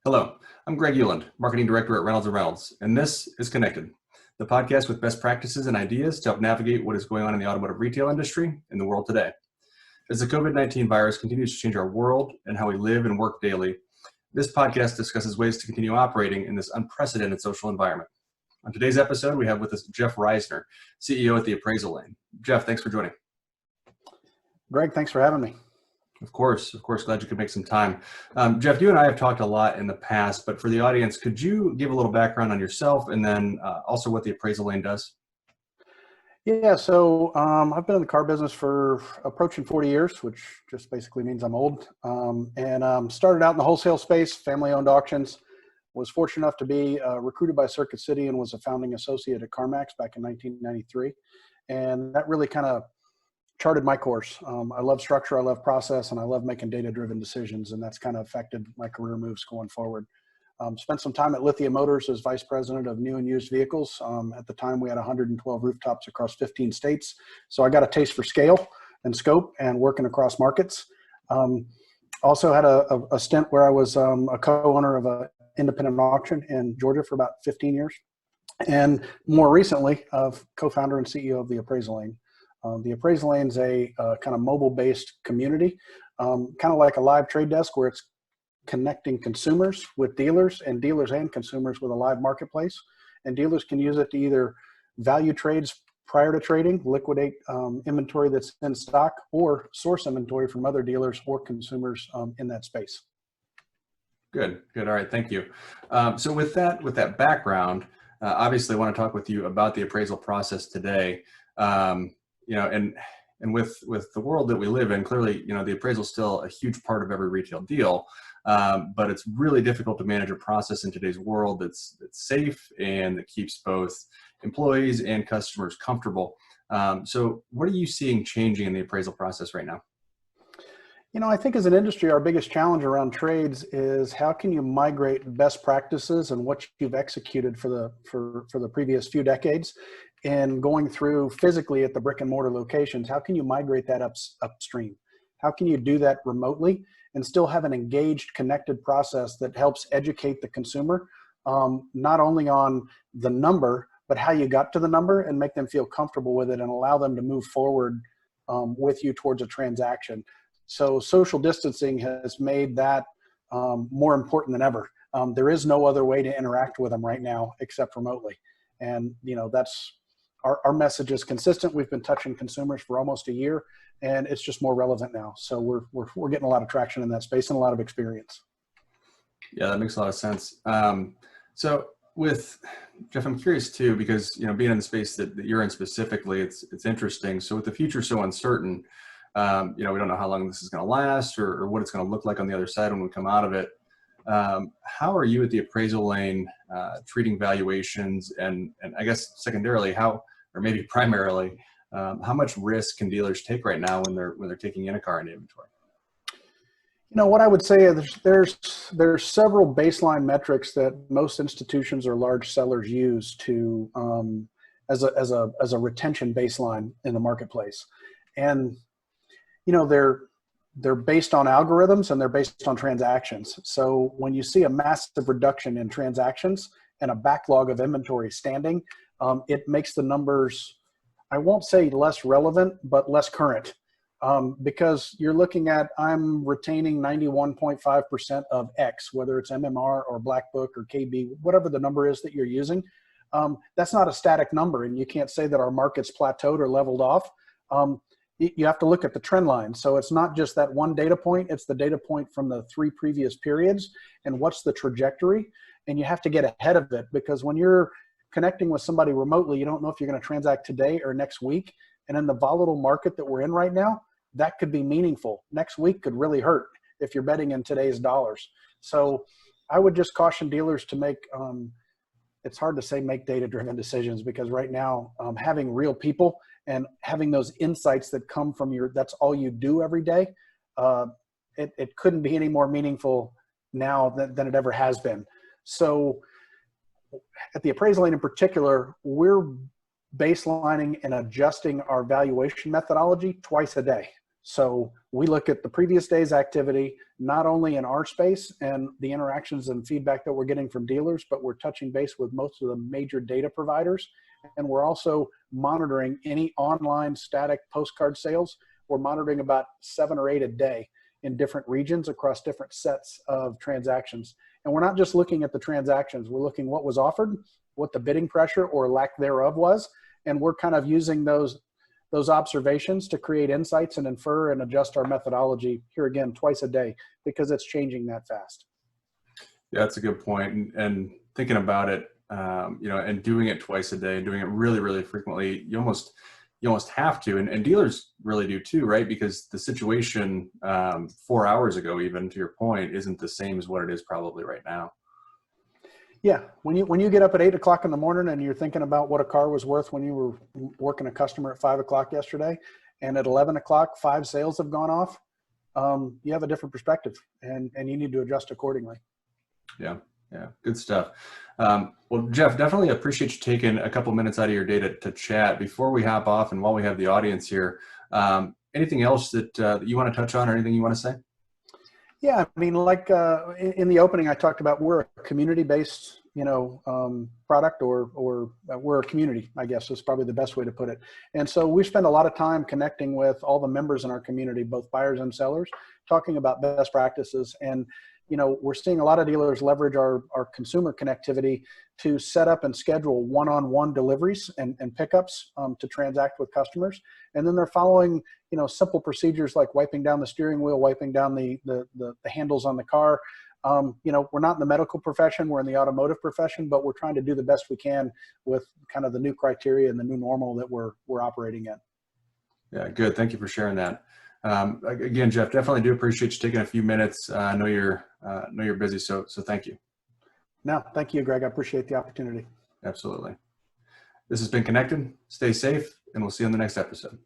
Hello, I'm Greg Euland, Marketing Director at Reynolds & Reynolds, and this is Connected, the podcast with best practices and ideas to help navigate what is going on in the automotive retail industry in the world today. As the COVID-19 virus continues to change our world and how we live and work daily, this podcast discusses ways to continue operating in this unprecedented social environment. On today's episode, we have with us Jeff Risner, CEO at the Appraisal Lane. Jeff, thanks for joining. Greg, thanks for having me. Of course. Glad you could make some time. Jeff, you and I have talked a lot in the past, but for the audience, could you give a little background on yourself and then also what the Appraisal Lane does? Yeah, so I've been in the car business for approaching 40 years, which just basically means I'm old. And started out in the wholesale space, family-owned auctions. Was fortunate enough to be recruited by Circuit City and was a founding associate at CarMax back in 1993. And that really kind of charted my course. I love structure, I love process, and I love making data-driven decisions, and that's kind of affected my career moves going forward. Spent some time at Lithia Motors as vice president of new and used vehicles. At the time, we had 112 rooftops across 15 states, so I got a taste for scale and scope and working across markets. Also had a stint where I was a co-owner of an independent auction in Georgia for about 15 years, and more recently, co-founder and CEO of the Appraisal Lane. The Appraisal Lane is a kind of mobile-based community, kind of like a live trade desk where it's connecting consumers with dealers and consumers with a live marketplace. And dealers can use it to either value trades prior to trading, liquidate inventory that's in stock, or source inventory from other dealers or consumers in that space. Good. All right, thank you. So with that background, obviously I want to talk with you about the appraisal process today. And with the world that we live in, clearly, the appraisal is still a huge part of every retail deal, but it's really difficult to manage a process in today's world that's safe and that keeps both employees and customers comfortable. So what are you seeing changing in the appraisal process right now? I think as an industry, our biggest challenge around trades is how can you migrate best practices and what you've executed for the previous few decades and going through physically at the brick and mortar locations, how can you migrate that upstream? How can you do that remotely and still have an engaged, connected process that helps educate the consumer, not only on the number, but how you got to the number and make them feel comfortable with it and allow them to move forward with you towards a transaction. So social distancing has made that more important than ever. There is no other way to interact with them right now except remotely. And, that's our message is consistent. We've been touching consumers for almost a year, and it's just more relevant now. So we're getting a lot of traction in that space and a lot of experience. Yeah, that makes a lot of sense. So with Jeff, I'm curious too, because, being in the space that you're in specifically, it's interesting. So with the future so uncertain, we don't know how long this is going to last or what it's going to look like on the other side when we come out of it. How are you at the Appraisal Lane treating valuations, and I guess secondarily, or maybe primarily, how much risk can dealers take right now when they're taking in a car into inventory? What I would say is there's several baseline metrics that most institutions or large sellers use to as a retention baseline in the marketplace, and they're based on algorithms and they're based on transactions. So when you see a massive reduction in transactions and a backlog of inventory standing, it makes the numbers, I won't say less relevant, but less current. Because you're looking at, I'm retaining 91.5% of X, whether it's MMR or Black Book or KB, whatever the number is that you're using. That's not a static number, and you can't say that our market's plateaued or leveled off. You have to look at the trend line. So it's not just that one data point, it's the data point from the 3 previous periods and what's the trajectory. And you have to get ahead of it, because when you're connecting with somebody remotely, you don't know if you're going to transact today or next week. And in the volatile market that we're in right now, that could be meaningful. Next week could really hurt if you're betting in today's dollars. So I would just caution dealers to make, it's hard to say make data-driven decisions, because right now having real people and having those insights that come from that's all you do every day, it couldn't be any more meaningful now than it ever has been. So at the Appraisal Lane in particular, we're baselining and adjusting our valuation methodology twice a day. So we look at the previous day's activity, not only in our space and the interactions and feedback that we're getting from dealers, but we're touching base with most of the major data providers. And we're also monitoring any online static postcard sales. We're monitoring about 7 or 8 a day in different regions across different sets of transactions. And we're not just looking at the transactions, we're looking what was offered, what the bidding pressure or lack thereof was, and we're kind of using those observations to create insights and infer and adjust our methodology here again twice a day, because it's changing that fast. Yeah, that's a good point. And thinking about it, and doing it twice a day and doing it really, really frequently, you almost have to, and dealers really do too, right? Because the situation 4 hours ago, even to your point, isn't the same as what it is probably right now. Yeah, when you get up at 8 o'clock in the morning and you're thinking about what a car was worth when you were working a customer at 5 o'clock yesterday, and at 11 o'clock 5 sales have gone off, you have a different perspective, and you need to adjust accordingly. Yeah, good stuff. Well, Jeff, definitely appreciate you taking a couple minutes out of your day to chat. Before we hop off, and while we have the audience here, anything else that you want to touch on, or anything you want to say? Yeah, I mean, like in the opening, I talked about we're a community-based, product, or we're a community, I guess is probably the best way to put it. And so we spend a lot of time connecting with all the members in our community, both buyers and sellers, talking about best practices. And we're seeing a lot of dealers leverage our consumer connectivity to set up and schedule one-on-one deliveries and pickups to transact with customers. And then they're following, simple procedures like wiping down the steering wheel, wiping down the handles on the car. We're not in the medical profession, we're in the automotive profession, but we're trying to do the best we can with kind of the new criteria and the new normal that we're operating in. Yeah, good. Thank you for sharing that. Again, Jeff, definitely do appreciate you taking a few minutes. I know you're busy, so thank you. No, thank you, Greg. I appreciate the opportunity. Absolutely. This has been Connected. Stay safe, and we'll see you on the next episode.